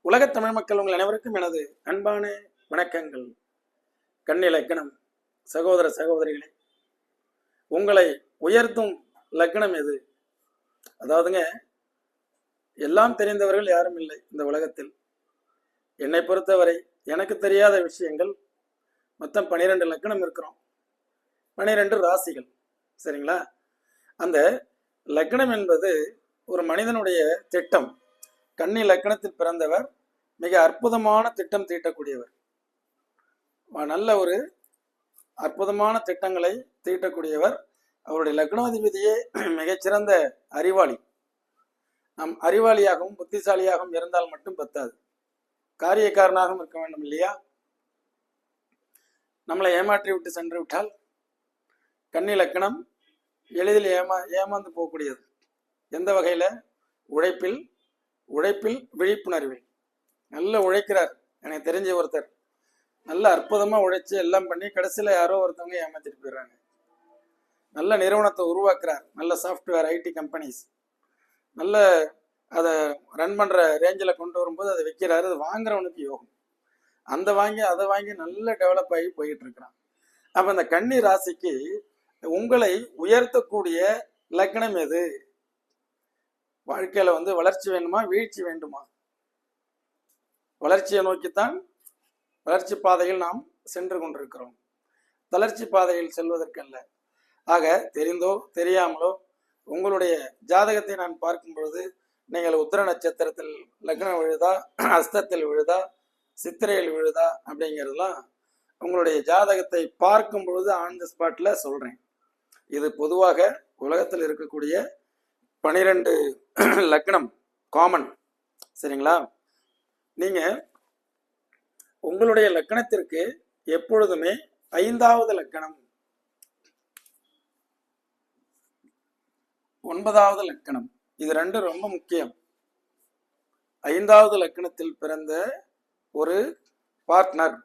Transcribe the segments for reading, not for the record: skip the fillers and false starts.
உலகத் தமிழ் மக்கள் உங்கள் அனைவருக்கும் எனது அன்பான வணக்கங்கள். கன்னி லக்னம் சகோதர சகோதரிகளே, உங்களை உயர்த்தும் லக்னம் எது? அதாவதுங்க, எல்லாம் தெரிந்தவர்கள் யாரும் இல்லை இந்த உலகத்தில். என்னை பொறுத்தவரை எனக்கு தெரியாத விஷயங்கள் மொத்தம் 12 லக்னம் இருக்கிறோம், 12 ராசிகள். சரிங்களா? அந்த லக்னம் என்பது ஒரு மனிதனுடைய திட்டம். கன்னி லக்னத்தில் பிறந்தவர் மிக அற்புதமான திட்டம் தீட்டக்கூடியவர். நல்ல ஒரு அற்புதமான திட்டங்களை தீட்டக்கூடியவர். அவருடைய லக்னாதிபதியே மிகச்சிறந்த அறிவாளி. நம் அறிவாளியாகவும் புத்திசாலியாகவும் இருந்தால் மட்டும் பத்தாது, காரியக்காரனாகவும் இருக்க வேண்டும் இல்லையா? நம்மளை ஏமாற்றி விட்டு சென்று விட்டால் கன்னி லக்னம் எளிதில் ஏமாந்து போகக்கூடியது. எந்த வகையில்? உழைப்பில் விழிப்புணர்வில். நல்லா உழைக்கிறார். எனக்கு தெரிஞ்ச ஒருத்தர் நல்ல அற்புதமா உழைச்சு எல்லாம் பண்ணி கடைசியில் யாரோ ஒருத்தவங்க ஏமாத்திட்டு போயிடுறாங்க. நல்ல நிறுவனத்தை உருவாக்குறார், நல்ல சாஃப்ட்வேர் ஐடி கம்பெனிஸ், நல்ல அதை ரன் பண்ற ரேஞ்சில் கொண்டு வரும்போது அதை விற்கிறாரு. அது வாங்குறவனுக்கு யோகம். அதை வாங்கி நல்ல டெவலப் ஆகி போயிட்டு இருக்கிறான். அப்ப இந்த கன்னி ராசிக்கு உங்களை உயர்த்தக்கூடிய லக்னம் எது? வாழ்க்கையில வளர்ச்சி வேண்டுமா, வீழ்ச்சி வேண்டுமா? வளர்ச்சியை நோக்கித்தான் வளர்ச்சி பாதையில் நாம் சென்று கொண்டிருக்கிறோம், தளர்ச்சி பாதையில் செல்வதற்கல்ல. ஆக தெரிந்தோ தெரியாமலோ உங்களுடைய ஜாதகத்தை நான் பார்க்கும் பொழுது நீங்கள் உத்திர நட்சத்திரத்தில் லக்னம் விழுதா, அஸ்தத்தில் விழுதா, சித்திரையில் விழுதா அப்படிங்கிறதுலாம் உங்களுடைய ஜாதகத்தை பார்க்கும் பொழுது ஆன் தி ஸ்பாட்ல சொல்றேன். இது பொதுவாக உலகத்தில் இருக்கக்கூடிய 12 லக்னம் காமன். சரிங்களா? நீங்க உங்களுடைய லக்னத்திற்கு எப்பொழுதுமே 5வது லக்னம், 9வது லக்னம், இது ரெண்டும் ரொம்ப முக்கியம். 5வது லக்னத்தில் பிறந்த ஒரு பார்ட்னர்,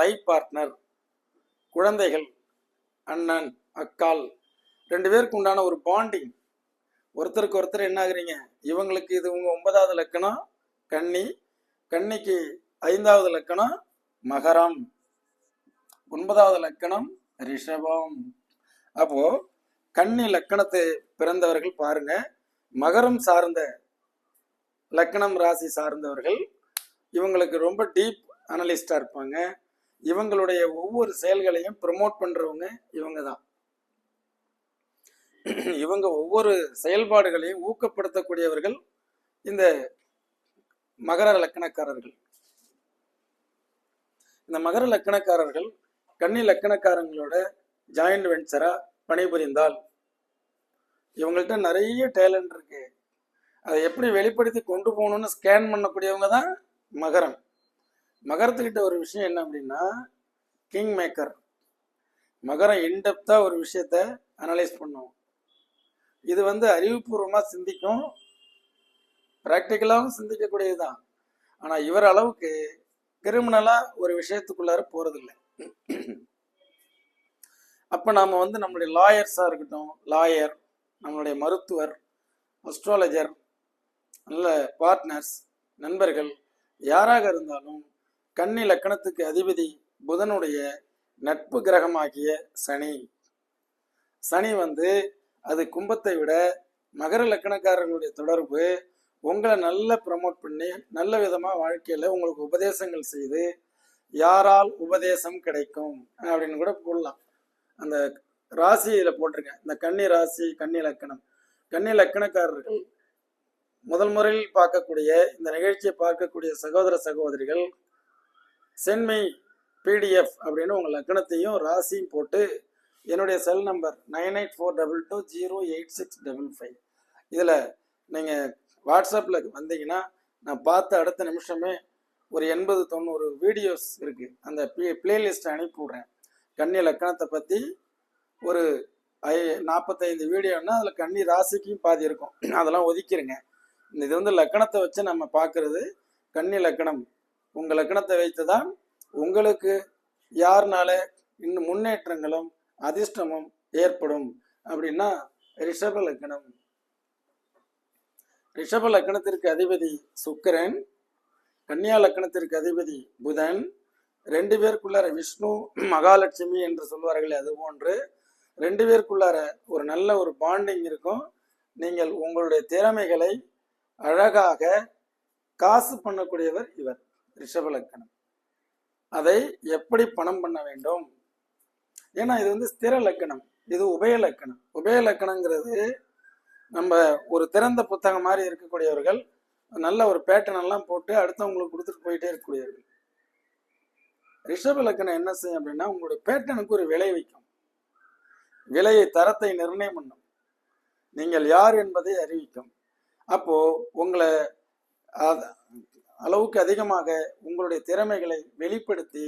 லைஃப் பார்ட்னர், குழந்தைகள், அண்ணன் அக்கால், 2 பேருக்கு உண்டான ஒரு பாண்டிங். ஒருத்தருக்கு ஒருத்தர் என்ன ஆகுறீங்க? இவங்களுக்கு இது உங்க 9வது லக்கணம் கன்னி, கன்னிக்கு 5வது லக்கணம் மகரம், 9வது லக்கணம் ரிஷபம். அப்போ கன்னி லக்கணத்தை பிறந்தவர்கள் பாருங்க, மகரம் சார்ந்த லக்கணம் ராசி சார்ந்தவர்கள் இவங்களுக்கு ரொம்ப டீப் அனலிஸ்டா இருப்பாங்க. இவங்களுடைய ஒவ்வொரு செயல்களையும் ப்ரமோட் பண்றவங்க இவங்க தான். இவங்க ஒவ்வொரு செயல்பாடுகளையும் ஊக்கப்படுத்தக்கூடியவர்கள் இந்த மகர லக்கணக்காரர்கள். இந்த மகர லக்கணக்காரர்கள் கன்னி லக்கணக்காரங்களோட ஜாயிண்ட் வெஞ்சரா பணிபுரிந்தால் இவங்கள்ட்ட நிறைய டேலண்ட் இருக்கு. அதை எப்படி வெளிப்படுத்தி கொண்டு போகணும்னு ஸ்கேன் பண்ணக்கூடியவங்க தான் மகரம். மகரத்துக்கிட்ட ஒரு விஷயம் என்ன அப்படின்னா, கிங் மேக்கர். மகரம் இன்டெப்தா ஒரு விஷயத்த அனலைஸ் பண்ணும். இது அறிவுபூர்வமா சிந்திக்கும், பிராக்டிக்கலாகவும் சிந்திக்கக்கூடியதுதான். ஆனா இவர் அளவுக்கு கிரிமினலா ஒரு விஷயத்துக்குள்ளார போறதில்லை. அப்ப நாம நம்மளுடைய லாயர்ஸா இருக்கட்டும், லாயர், நம்மளுடைய மருத்துவர், அஸ்ட்ராலஜர், நல்ல பார்ட்னர்ஸ், நண்பர்கள் யாராக இருந்தாலும் கன்னி லக்கணத்துக்கு அதிபதி புதனுடைய நட்பு கிரகமாகிய சனி. சனி அது கும்பத்தை விட மகர லக்கணக்காரர்களுடைய தொடர்பு உங்களை நல்லா ப்ரமோட் பண்ணி நல்ல விதமா வாழ்க்கையில உங்களுக்கு உபதேசங்கள் செய்து, யாரால் உபதேசம் கிடைக்கும் அப்படின்னு கூட போடலாம். அந்த ராசியில போட்டிருக்கேன். இந்த கன்னி ராசி, கன்னி லக்கணம், கன்னி லக்கணக்காரர்கள் முதல் முறையில் பார்க்கக்கூடிய இந்த நிகழ்ச்சியை பார்க்கக்கூடிய சகோதர சகோதரிகள் சென்மை பிடிஎஃப் அப்படின்னு உங்க லக்கணத்தையும் ராசியும் போட்டு என்னுடைய செல் நம்பர் 9842208655 இதில் நீங்கள் வாட்ஸ்அப்பில் வந்தீங்கன்னா நான் பார்த்த அடுத்த நிமிஷமே ஒரு 80-90 வீடியோஸ் இருக்குது. அந்த பிளேலிஸ்ட்டை அனுப்பி விட்றேன். கன்னி லக்கணத்தை பற்றி ஒரு 45 வீடியோன்னா அதில் கன்னி ராசிக்கும் பாதி இருக்கும், அதெல்லாம் ஒதுக்கிடுங்க. இது லக்கணத்தை வச்சு நம்ம பார்க்கறது. கன்னி லக்கணம் உங்கள் லக்கணத்தை வைத்து தான் உங்களுக்கு யாருனால இன்னும் முன்னேற்றங்களும் அதிர்ஷ்டமும் ஏற்படும் அப்படின்னா ரிஷப லக்னம். ரிஷப லக்னத்திற்கு அதிபதி சுக்கிரன், கன்னியா லக்கணத்திற்கு அதிபதி புதன், 2 பேருக்குள்ளார விஷ்ணு மகாலட்சுமி என்று சொல்வார்களே அது போன்று 2 பேருக்குள்ளார ஒரு நல்ல ஒரு பாண்டிங் இருக்கும். நீங்கள் உங்களுடைய திறமைகளை அழகாக காசு பண்ணக்கூடியவர் இவர் ரிஷப லக்கணம். அதை எப்படி பணம் பண்ண வேண்டும்? ஏன்னா இது வந்து ஸ்திர லக்கணம், இது உபய லக்கணம். உபய லக்கணங்கிறது நம்ம ஒரு திறந்த புத்தகம் மாதிரி இருக்கக்கூடியவர்கள், நல்ல ஒரு பேட்டர்ன் எல்லாம் போட்டு அடுத்தவங்களுக்கு கொடுத்துட்டு போயிட்டே இருக்கக்கூடியவர்கள். ரிஷப லக்கணம் என்ன செய்யும் அப்படின்னா, உங்களுடைய பேட்டர்னுக்கு ஒரு விலை வைக்கும், விலையை தரத்தை நிர்ணயம் பண்ணும், நீங்கள் யார் என்பதை அறிவிக்கும். அப்போ உங்களை அளவுக்கு அதிகமாக உங்களுடைய திறமைகளை வெளிப்படுத்தி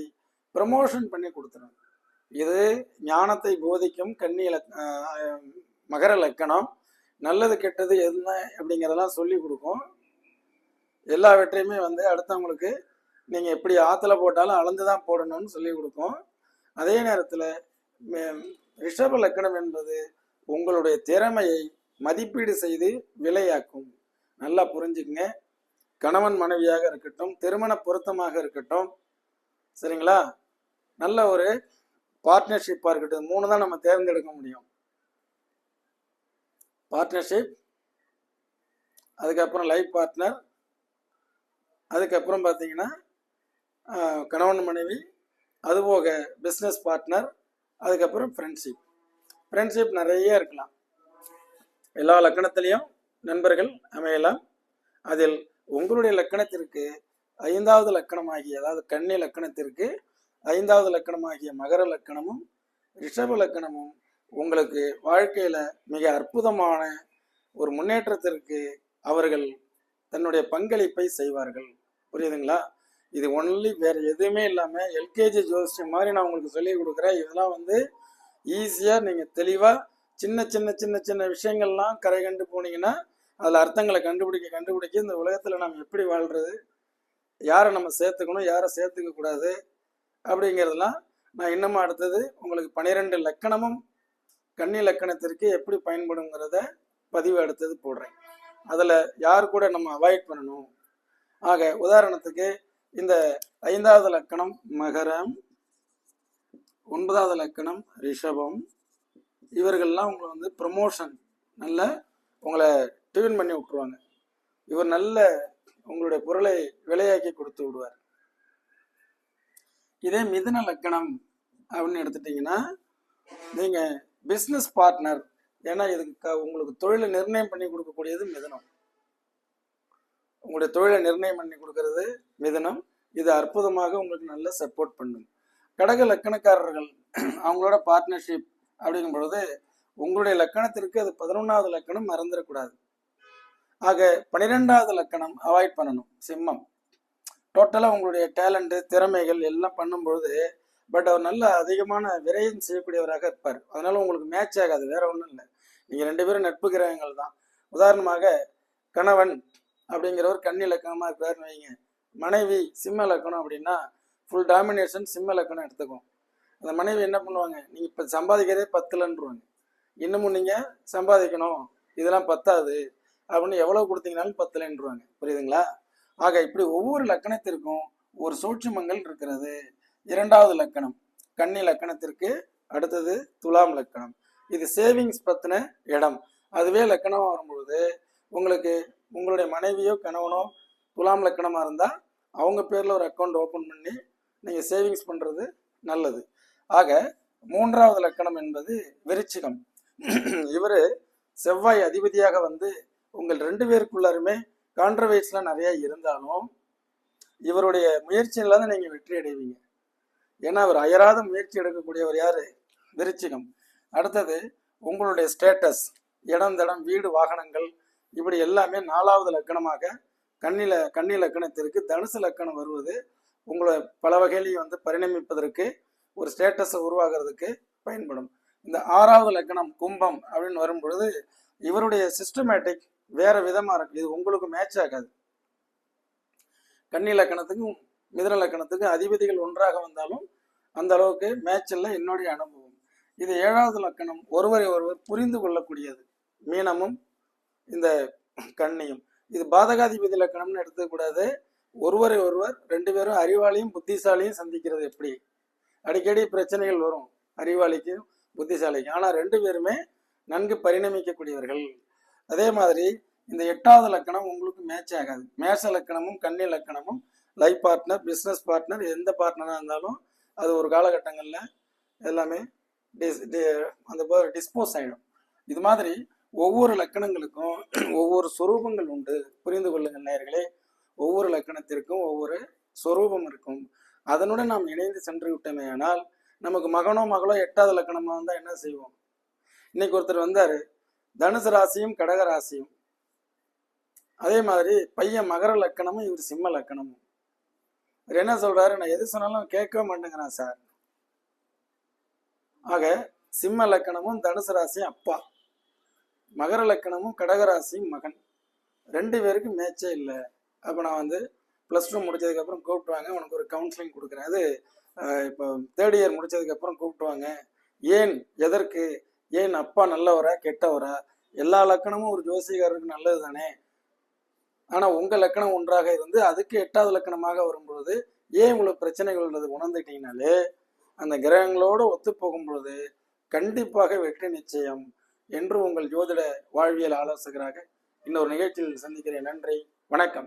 ப்ரமோஷன் பண்ணி கொடுத்துரும். இது ஞானத்தை போதிக்கும் மகர லக்கணம். நல்லது கெட்டது என்ன அப்படிங்கிறதெல்லாம் சொல்லி கொடுக்கும். எல்லாவற்றையுமே வந்து அடுத்தவங்களுக்கு நீங்கள் எப்படி ஆற்றுல போட்டாலும் அளந்துதான் போடணும்னு சொல்லி கொடுக்கும். அதே நேரத்தில் ரிஷப லக்கணம் என்பது உங்களுடைய திறமையை மதிப்பீடு செய்து விலையாக்கும். நல்லா புரிஞ்சுக்குங்க. கணவன் மனைவியாக இருக்கட்டும், திருமண பொருத்தமாக இருக்கட்டும், சரிங்களா, நல்ல ஒரு பார்ட்னர்ஷிப்பாக இருக்கட்டும், 3 தான் நம்ம தேர்ந்தெடுக்க முடியும். பார்ட்னர்ஷிப், அதுக்கப்புறம் லைஃப் பார்ட்னர், அதுக்கப்புறம் பார்த்தீங்கன்னா கணவன் மனைவி, அதுபோக பிஸ்னஸ் பார்ட்னர், அதுக்கப்புறம் ஃப்ரெண்ட்ஷிப். ஃப்ரெண்ட்ஷிப் நிறைய இருக்கலாம். எல்லா லக்கணத்திலையும் நண்பர்கள் அமையலாம். அதில் உங்களுடைய லக்கணத்திற்கு 5வது லக்கணமாகிய, அதாவது கன்னி லக்கணத்திற்கு 5வது லக்கணமாகிய மகர லக்கணமும் ரிஷப லக்கணமும் உங்களுக்கு வாழ்க்கையில மிக அற்புதமான ஒரு முன்னேற்றத்திற்கு அவர்கள் தன்னுடைய பங்களிப்பை செய்வார்கள். புரியுதுங்களா? இது ஒன்லி வேற எதுவுமே இல்லாம எல்கேஜி ஜோசியம் மாதிரி நான் உங்களுக்கு சொல்லி கொடுக்குறேன். இதெல்லாம் வந்து ஈஸியா நீங்க தெளிவா சின்ன சின்ன சின்ன சின்ன விஷயங்கள்லாம் கரை கண்டு போனீங்கன்னா அதில் அர்த்தங்களை கண்டுபிடிக்க இந்த உலகத்தில் நம்ம எப்படி வாழ்றது, யாரை நம்ம சேர்த்துக்கணும், யாரை சேர்த்துக்க கூடாது அப்படிங்கிறதுலாம் நான் இன்னமும் அடுத்தது உங்களுக்கு 12 லக்கணமும் கன்னி லக்கணத்திற்கு எப்படி பயன்படுங்கிறத பதிவு அடுத்தது போடுறேன். அதில் யார் கூட நம்ம அவாய்ட் பண்ணணும். ஆக உதாரணத்துக்கு இந்த 5வது லக்கணம் மகரம், 9வது லக்கணம் ரிஷபம், இவர்கள்லாம் உங்களை வந்து ப்ரமோஷன் நல்ல உங்களை டியூன் பண்ணி விட்டுருவாங்க. இவர் நல்ல உங்களுடைய பொருளை விலையாக்கி கொடுத்து விடுவார். இதே மிதுன லக்கணம் அப்படின்னு எடுத்துட்டீங்கன்னா, நீங்க பிஸ்னஸ் பார்ட்னர், ஏன்னா இதுக்கு உங்களுக்கு தொழிலை நிர்ணயம் பண்ணி கொடுக்கக்கூடியது மிதுனம். உங்களுடைய தொழிலை நிர்ணயம் பண்ணி கொடுக்கறது மிதுனம். இது அற்புதமாக உங்களுக்கு நல்ல சப்போர்ட் பண்ணும். கடக லக்கணக்காரர்கள் அவங்களோட பார்ட்னர்ஷிப் அப்படிங்கும் பொழுது உங்களுடைய லக்கணத்திற்கு அது 11வது லக்கணம் மறந்துடக்கூடாது. ஆக 12வது லக்கணம் அவாய்ட் பண்ணணும். சிம்மம் டோட்டலாக உங்களுடைய டேலண்ட்டு திறமைகள் எல்லாம் பண்ணும்பொழுது பட் அவர் நல்ல அதிகமான விரயம் செய்யக்கூடியவராக இருப்பார். அதனால உங்களுக்கு மேட்ச் ஆகாது, வேற ஒன்றும் இல்லை. நீங்கள் 2 பேரும் நட்பு கிரகங்கள் தான். உதாரணமாக கணவன் அப்படிங்கிறவர் கன்னி லக்கணமாக இருக்கிறாருன்னு வைங்க, மனைவி சிம்ம லக்கணம் அப்படின்னா ஃபுல் டாமினேஷன் சிம்ம லக்கணம் எடுத்துக்கும். அந்த மனைவி என்ன பண்ணுவாங்க, நீங்கள் இப்போ சம்பாதிக்கிறதே 10லன்றுவாங்க, இன்னமும் நீங்கள் சம்பாதிக்கணும், இதெல்லாம் பத்தாது அப்படின்னு எவ்வளோ கொடுத்தீங்கனாலும் 10லன்றுவாங்க. புரியுதுங்களா? ஆக இப்படி ஒவ்வொரு லக்கணத்திற்கும் ஒரு சூட்சுமங்கள் இருக்கிறது. 2வது லக்கணம் கன்னி லக்கணத்திற்கு அடுத்தது துலாம் லக்கணம். இது சேவிங்ஸ் பற்றின இடம். அதுவே லக்கணமாக வரும்பொழுது உங்களுக்கு உங்களுடைய மனைவியோ கணவனோ துலாம் லக்கணமாக இருந்தால் அவங்க பேரில் ஒரு அக்கௌண்ட் ஓப்பன் பண்ணி நீங்கள் சேவிங்ஸ் பண்ணுறது நல்லது. ஆக 3வது லக்கணம் என்பது விருச்சிகம். இவர் செவ்வாய் அதிபதியாக வந்து உங்கள் 2 பேருக்குள்ளாருமே கான்ட்ரவர்சிலாம் நிறைய இருந்தாலும் இவருடைய முயற்சியில தான் நீங்கள் வெற்றி அடைவீங்க. ஏன்னா அவர் அயராத முயற்சி எடுக்கக்கூடியவர் யாரு? விருச்சிகம். அடுத்தது உங்களுடைய ஸ்டேட்டஸ், இடம் தடம் வீடு வாகனங்கள் இப்படி எல்லாமே 4வது லக்கணமாக கன்னி லக்கணத்திற்கு தனுசு லக்கணம் வருவது உங்களை பல வகையிலையும் வந்து பரிணமிப்பதற்கு ஒரு ஸ்டேட்டஸை உருவாகிறதுக்கு பயன்படும். இந்த 6வது லக்கணம் கும்பம் அப்படின்னு வரும் பொழுது இவருடைய சிஸ்டமேட்டிக் வேற விதமா இருக்கு. இது உங்களுக்கு மேட்ச் ஆகாது. கன்னி லக்கணத்துக்கும் மிதுன லக்கணத்துக்கும் அதிபதிகள் ஒன்றாக வந்தாலும் அந்த அளவுக்கு மேட்ச் இல்லை என்னுடைய அனுபவம். இது 7வது லக்கணம் ஒருவரை ஒருவர் புரிந்து கொள்ளக்கூடியது, மீனமும் இந்த கன்னியும். இது பாதகாதிபதி லக்கணம்னு எடுத்துக்கூடாது. ஒருவரை ஒருவர் ரெண்டு பேரும் அறிவாளியும் புத்திசாலியும் சந்திக்கிறது எப்படி? அடிக்கடி பிரச்சனைகள் வரும் அறிவாளிக்கும் புத்திசாலிக்கும். ஆனால் ரெண்டு பேருமே நன்கு பரிணமிக்கக்கூடியவர்கள். அதே மாதிரி இந்த 8வது லக்கணம் உங்களுக்கு மேட்ச் ஆகாது. மேஷ லக்கணமும் கன்னி லக்கணமும் லைஃப் பார்ட்னர், பிஸ்னஸ் பார்ட்னர், எந்த பார்ட்னராக இருந்தாலும் அது ஒரு காலகட்டங்களில் எல்லாமே அந்த டிஸ்போஸ் ஆகிடும். இது மாதிரி ஒவ்வொரு லக்கணங்களுக்கும் ஒவ்வொரு சொரூபங்கள் உண்டு. புரிந்து கொள்ளுங்கள் நேயர்களே. ஒவ்வொரு லக்கணத்திற்கும் ஒவ்வொரு சொரூபம் இருக்கும். அதனுடன் நாம் இணைந்து சென்று விட்டோமே ஆனால் நமக்கு மகனோ மகளோ 8வது லக்கணமா வந்தால் என்ன செய்வோம்? இன்னைக்கு ஒருத்தர் வந்தார், தனுசு ராசியும் கடக ராசியும். அதே மாதிரி பையன் மகர லக்கணமும் இவர் சிம்ம லக்கணமும். இவர் என்ன சொல்றாரு, நான் எது சொன்னாலும் கேட்கவே மாட்டேங்கிறான் சார். ஆக சிம்ம லக்கணமும் தனுசு ராசியும் அப்பா, மகர லக்கணமும் கடகராசியும் மகன். ரெண்டு பேருக்கு மேட்சே இல்லை. அப்போ நான் வந்து +2 முடிச்சதுக்கப்புறம் கூப்பிட்டுவாங்க, உனக்கு ஒரு கவுன்சிலிங் கொடுக்குறேன். அது இப்போ 3rd இயர் முடிச்சதுக்கப்புறம் கூப்பிட்டுவாங்க. ஏன், எதற்கு, ஏன் அப்பா நல்லவரா கெட்டவரா? எல்லா லக்கணமும் ஒரு ஜோசிகாரருக்கு நல்லது தானே. ஆனால் உங்கள் லக்கணம் ஒன்றாக இருந்து அதுக்கு 8வது லக்கணமாக வரும்பொழுது ஏன் உங்களுக்கு பிரச்சனைகள் உள்ளது உணர்ந்துட்டீங்கனாலே அந்த கிரகங்களோடு ஒத்து போகும் பொழுது கண்டிப்பாக வெற்றி நிச்சயம் என்று உங்கள் ஜோதிட வாழ்வியல் ஆலோசகராக இன்னொரு நிகழ்ச்சியில் சந்திக்கிறேன். நன்றி, வணக்கம்.